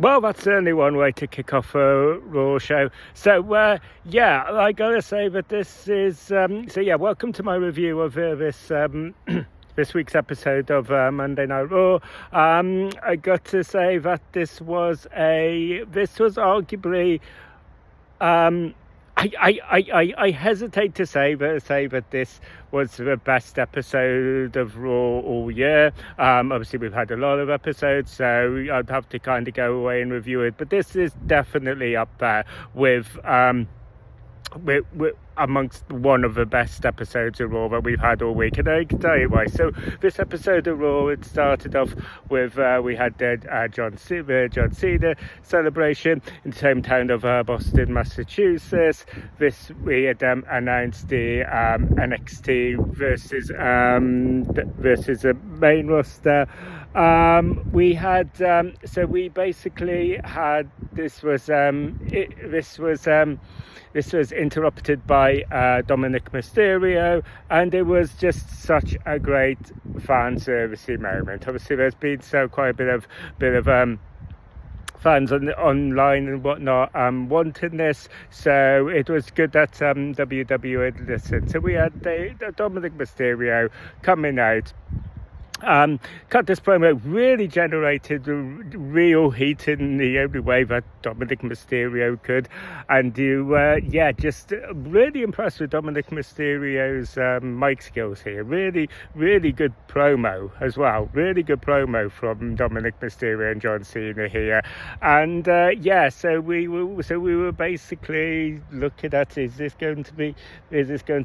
Well, that's certainly one way to kick off a Raw show. So, I gotta say that this is... welcome to my review of this this week's episode of Monday Night Raw. I got to say that this was arguably... I hesitate to say that this was the best episode of Raw all year. Obviously, we've had a lot of episodes, so I'd have to kind of go away and review it. But this is definitely up there with amongst one of the best episodes of Raw that we've had all week, and I can tell you why. So this episode of Raw, it started off with we had John Cena celebration in the hometown of Boston, Massachusetts. We had announced the NXT versus the main roster. We basically had this was interrupted by Dominic Mysterio, and it was just such a great fan servicey moment. Obviously, there's been quite a bit of fans online and whatnot wanting this, so it was good that WWE had listened. So we had the Dominic Mysterio coming out. Cut this promo, really generated real heat in the only way that Dominic Mysterio could, and just really impressed with Dominic Mysterio's mic skills here. Really, really good promo as well. Really good promo from Dominic Mysterio and John Cena here, and so we were basically looking at is this going to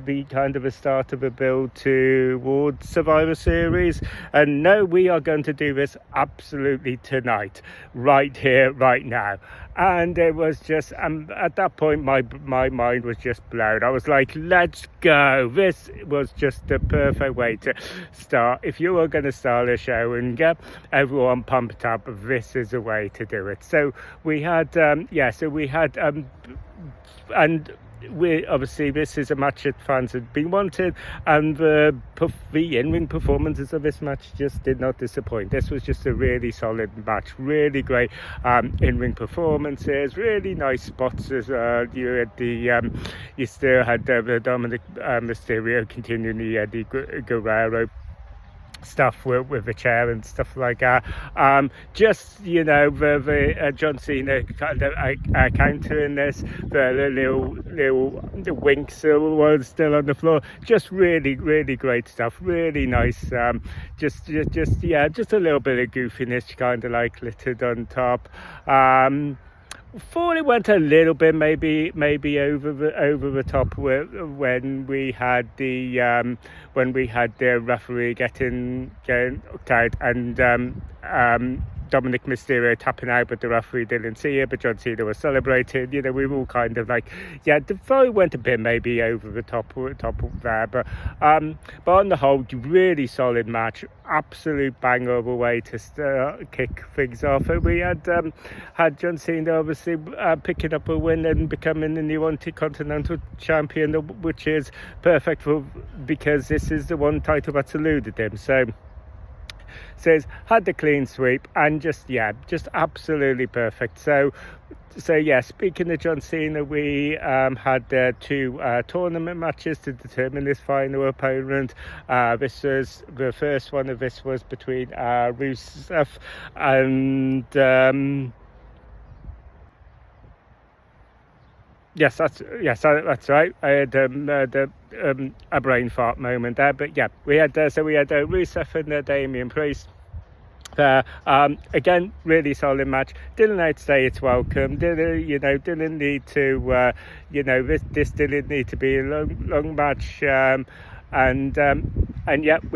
be kind of a start of a build towards Survivor Series? And no, we are going to do this absolutely tonight, right here, right now. And it was just, at that point, my mind was just blown. I was like, let's go. This was just the perfect way to start. If you were going to start a show and get everyone pumped up, this is the way to do it. So we had, obviously this is a match that fans had been wanting, and the in-ring performances of this match just did not disappoint. This was just a really solid match, really great in-ring performances, really nice spots as you still had the Dominic Mysterio continuing the Eddie Guerrero stuff with the chair and stuff like that. The John Cena kind of countering this, the little winks was still on the floor. Just really, really great stuff. Really nice. Just a little bit of goofiness kind of like littered on top. Thought it went a little bit maybe over the top when we had the referee getting out and Dominic Mysterio tapping out, but the referee didn't see it, but John Cena was celebrating. We were all kind of like, the fight went a bit maybe over the top there, but on the whole, really solid match, absolute banger of a way to kick things off. And we had John Cena obviously picking up a win and becoming the new intercontinental champion, which is perfect because this is the one title that's eluded him. So says had the clean sweep and just absolutely perfect. So speaking of John Cena, we had two tournament matches to determine his final opponent. This was the first one of this was between Rusev and Yes, that's right. I had a brain fart moment there, but we had Rusev and Damian Priest. Again, really solid match. Didn't outstay its welcome. Didn't need to. This didn't need to be a long match. We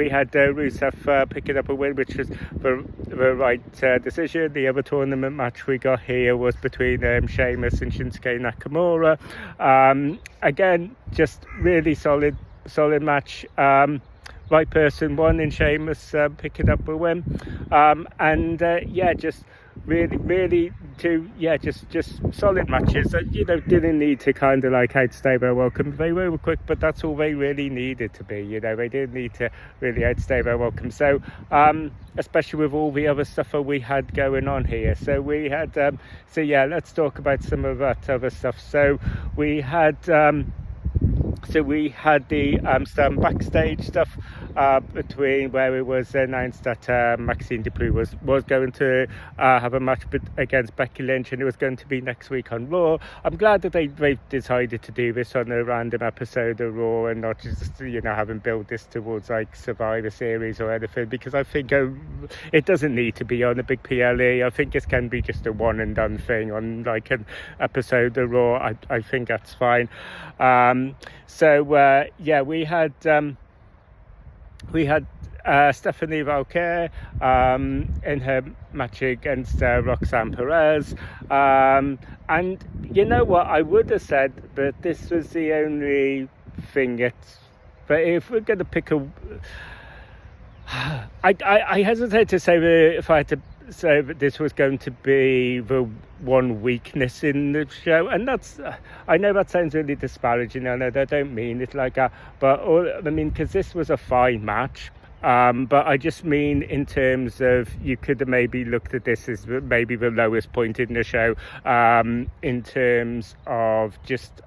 had Rusev picking up a win, which was the right decision. The other tournament match we got here was between Sheamus and Shinsuke Nakamura. Again, just really solid match. Right person won in Sheamus picking up a win. Just really just solid matches that didn't need to kind of like outstay their welcome. They were quick, but that's all they really needed to be. They didn't need to really outstay their welcome. So especially with all the other stuff that we had going on here. So we had let's talk about some of that other stuff. So we had some backstage stuff between where it was announced that Maxine Dupree was going to have a match against Becky Lynch, and it was going to be next week on Raw. I'm glad that they decided to do this on a random episode of Raw and not just having built this towards like Survivor Series or anything, because I think it doesn't need to be on a big PLE. I think this can be just a one and done thing on like an episode of Raw. I think that's fine. We had Stephanie Valquer in her match against Roxanne Perez, and you know what, I would have said that this was the only thing but if we're going to pick I hesitate to say that if I had to say that this was going to be the one weakness in the show, and that's I know that sounds really disparaging, and I don't mean it like that, but because this was a fine match, but I just mean in terms of you could have maybe looked at this as maybe the lowest point in the show, in terms of just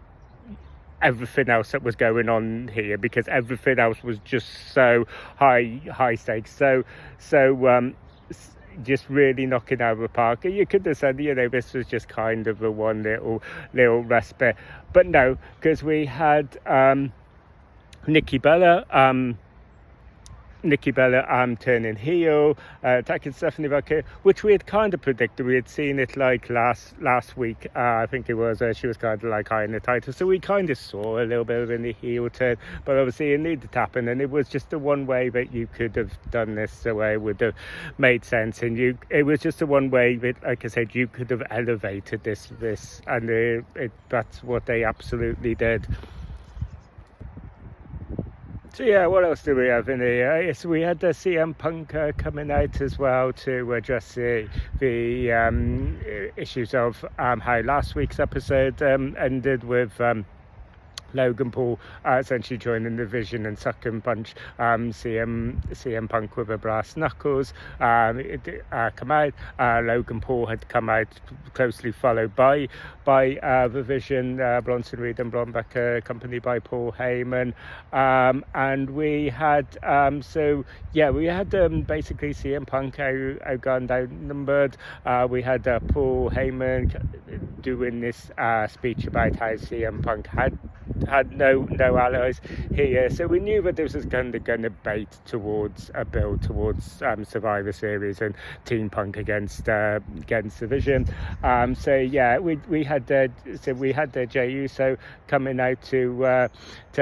everything else that was going on here, because everything else was just so high stakes, so just really knocking out of the park. You could have said, this was just kind of a one little respite, but no, because we had Nikki Bella turning heel, attacking Stephanie Valkyrie, which we had kind of predicted. We had seen it like last week. I think it was she was kind of like high in the title, so we kind of saw a little bit of a heel turn. But obviously it needed to happen, and it was just the one way that you could have done this, the way it would have made sense. And it was just the one way that, like I said, you could have elevated this, and that's what they absolutely did. So yeah, what else do we have in here? Yes, we had the CM Punk coming out as well to address the issues of how last week's episode ended with Logan Paul essentially joining the Vision and sucking punch CM Punk with a brass knuckles. Come out. Logan Paul had come out, closely followed by the Vision, Bronson Reed and Braun Breaker, accompanied by Paul Heyman, and we had basically CM Punk outgunned, outnumbered. We had Paul Heyman doing this speech about how CM Punk had no allies here, so we knew that this was going to bait towards a build towards Survivor Series and Team Punk against the Vision. We had the Jey Uso coming out to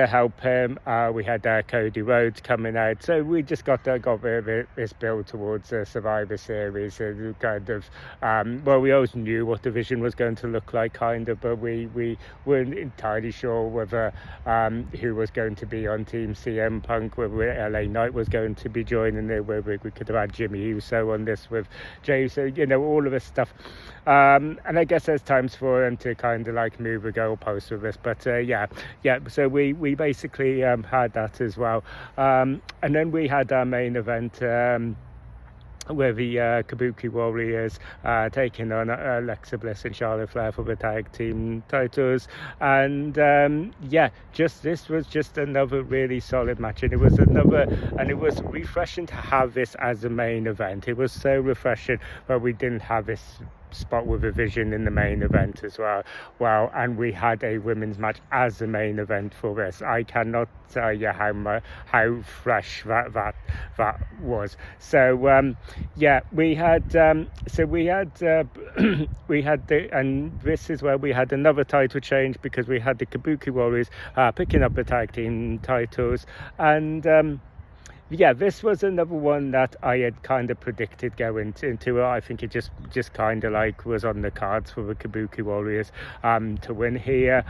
help him. We had Cody Rhodes coming out, so we just got this build towards Survivor Series. Kind of we always knew what the Vision was going to look like, kind of, but we weren't entirely sure whether who was going to be on Team CM Punk, whether LA Knight was going to be joining there, whether we could have had Jimmy Uso on this with Jey Uso, all of this stuff. And I guess there's times for him to kind of like move a goalpost with this, but so we basically had that as well. And then we had our main event, where the Kabuki Warriors taking on Alexa Bliss and Charlotte Flair for the tag team titles, and this was just another really solid match, and it was refreshing to have this as a main event. It was so refreshing that we didn't have this spot with a Vision in the main event as well, and we had a women's match as the main event for this. I cannot tell you how fresh that was. So we had and this is where we had another title change, because we had the Kabuki Warriors picking up the tag team titles, and this was another one that I had kind of predicted going into it. I think it just kind of like was on the cards for the Kabuki Warriors to win here.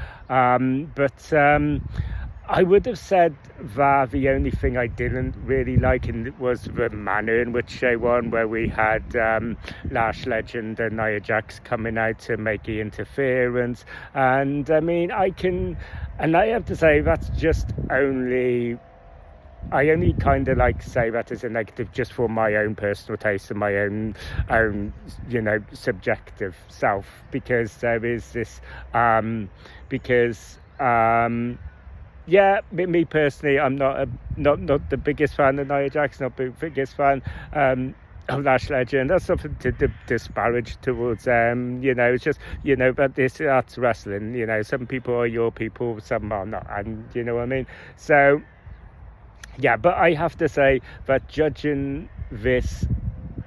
I would have said that the only thing I didn't really like was the manner in which they won, where we had Lash Legend and Nia Jax coming out to make the interference. And I mean, I have to say that's just I only kind of like say that as a negative just for my own personal taste and my own subjective self, because there is this yeah, me personally, I'm not the biggest fan of Nia Jax, not the biggest fan of Lash Legend. That's something to disparage towards them. It's just, but that's wrestling. Some people are your people, some are not, and you know what I mean. So yeah, but I have to say that judging this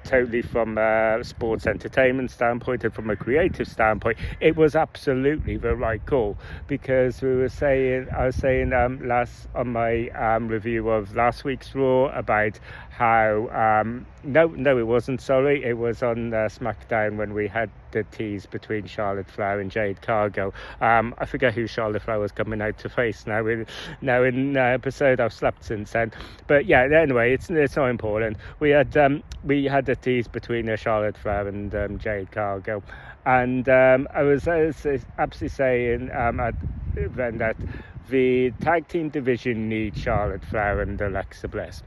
totally from a sports entertainment standpoint and from a creative standpoint, it was absolutely the right call, because I was saying last on my review of last week's Raw about how no, it wasn't, sorry, it was on SmackDown when we had the tease between Charlotte Flair and Jade Cargill. I forget who Charlotte Flair was coming out to face now in episode. I've slept since then, but yeah, anyway, it's not important. We had the tease between Charlotte Flair and Jade Cargill, and I was absolutely saying then that the tag team division needs Charlotte Flair and Alexa Bliss.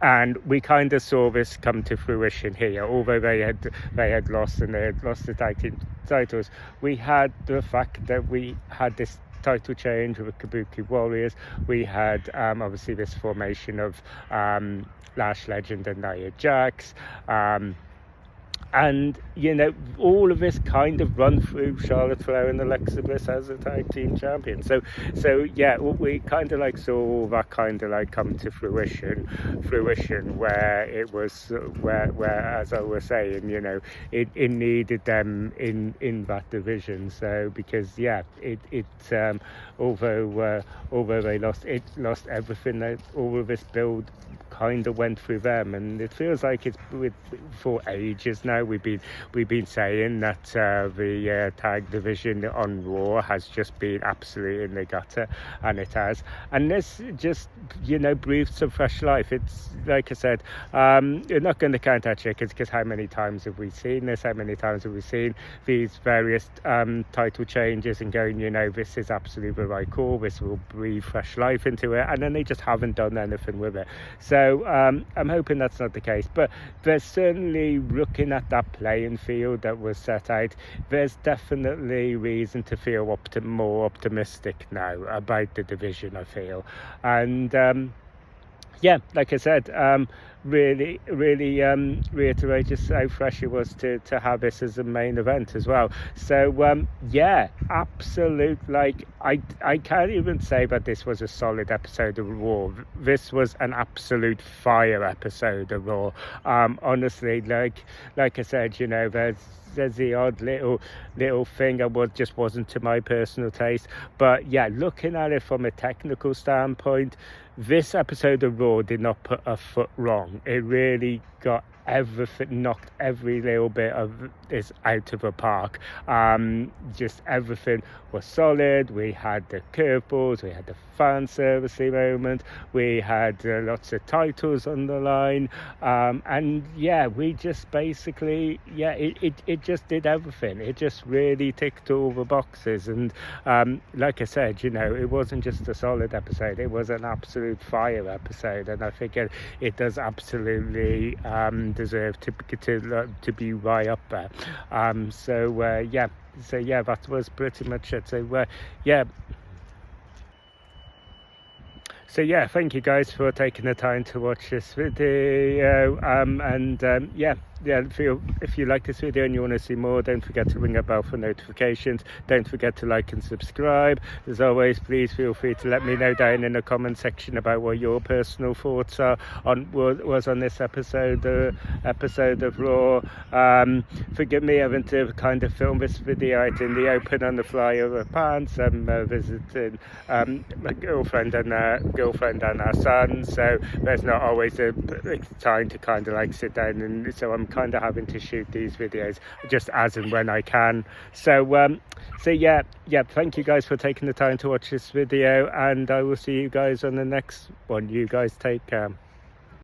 And we kind of saw this come to fruition here. Although they had lost and they had lost the tag team titles, we had the fact that we had this title change with Kabuki Warriors. We had obviously this formation of Lash Legend and Nia Jax. And all of this kind of run through Charlotte Flair and Alexa Bliss as a tag team champion. So yeah, we kind of like saw all that kind of like come to fruition where it was where as I was saying, it needed them in that division. So because yeah, it although they lost everything, that all of this build kind of went through them, and it feels like it's for ages now we've been saying that the tag division on Raw has just been absolutely in the gutter, and it has, and this just breathed some fresh life. It's like I said, you're not going to count our chickens, because how many times have we seen this? How many times have we seen these various title changes and going, this is absolutely the right call, this will breathe fresh life into it, and then they just haven't done anything with it. So I'm hoping that's not the case, but there's certainly, looking at that playing field that was set out, there's definitely reason to feel more optimistic now about the division, I feel. And yeah, like I said, really reiterate just how fresh it was to have this as a main event as well. So yeah, absolute, like I can't even say that this was a solid episode of Raw. This was an absolute fire episode of Raw. Honestly, like I said, there's the odd little thing that just wasn't to my personal taste, but yeah, looking at it from a technical standpoint, this episode of Raw did not put a foot wrong. It really got everything, knocked every little bit of this out of the park. Just everything was solid. We had the curveballs, we had the fan servicey moment, we had lots of titles on the line, and yeah, we just basically, yeah, it just did everything. It just really ticked all the boxes, and like I said, it wasn't just a solid episode, it was an absolute fire episode, and I think it does absolutely deserve to be right up there. So yeah, that was pretty much it. So yeah, thank you guys for taking the time to watch this video, if you like this video and you want to see more, don't forget to ring a bell for notifications. Don't forget to like and subscribe. As always, please feel free to let me know down in the comment section about what your personal thoughts are on this episode of Raw. Forgive me having to kind of film this video out in the open on the fly of the pants. I'm visiting my girlfriend and our son, so there's not always a time to kind of like sit down, and so I'm kind of having to shoot these videos just as and when I can. So yeah, thank you guys for taking the time to watch this video, and I will see you guys on the next one. You guys take care.